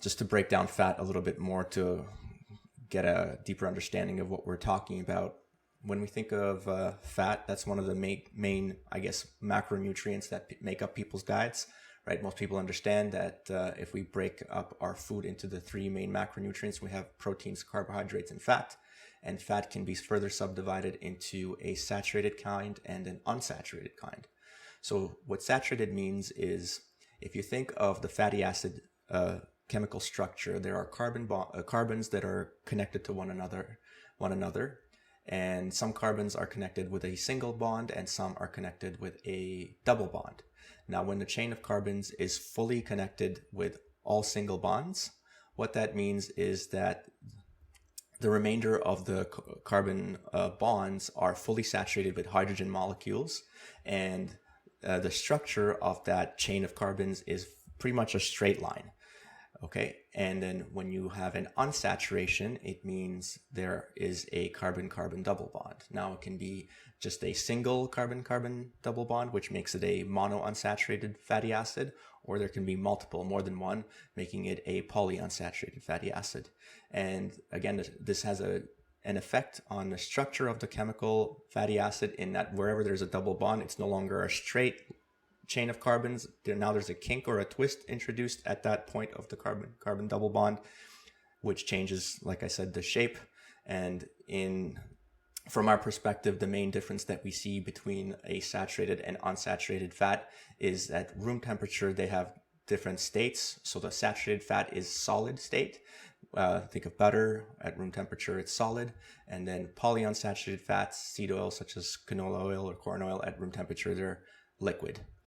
just to break down fat a little bit more to get a deeper understanding of what we're talking about. When we think of fat, that's one of the main, I guess, macronutrients that make up people's diets, right? Most people understand that if we break up our food into the three main macronutrients, we have proteins, carbohydrates, and fat. And fat can be further subdivided into a saturated kind and an unsaturated kind. So what saturated means is, if you think of the fatty acid chemical structure, there are carbons that are connected to one another, and some carbons are connected with a single bond and some are connected with a double bond. Now, when the chain of carbons is fully connected with all single bonds, what that means is that the remainder of the carbon bonds are fully saturated with hydrogen molecules, and the structure of that chain of carbons is pretty much a straight line. Okay, and then when you have an unsaturation, it means there is a carbon-carbon double bond. Now it can be just a single carbon-carbon double bond, which makes it a monounsaturated fatty acid, or there can be multiple, more than one, making it a polyunsaturated fatty acid. And again, this has an effect on the structure of the chemical fatty acid, in that wherever there's a double bond, it's no longer a straight chain of carbons. Now there's a kink or a twist introduced at that point of the carbon double bond, which changes, like I said, the shape. And from our perspective, the main difference that we see between a saturated and unsaturated fat is at room temperature they have different states. So the saturated fat is solid state. Think of butter. At room temperature it's solid, and then polyunsaturated fats, seed oil such as canola oil or corn oil, at room temperature they're liquid.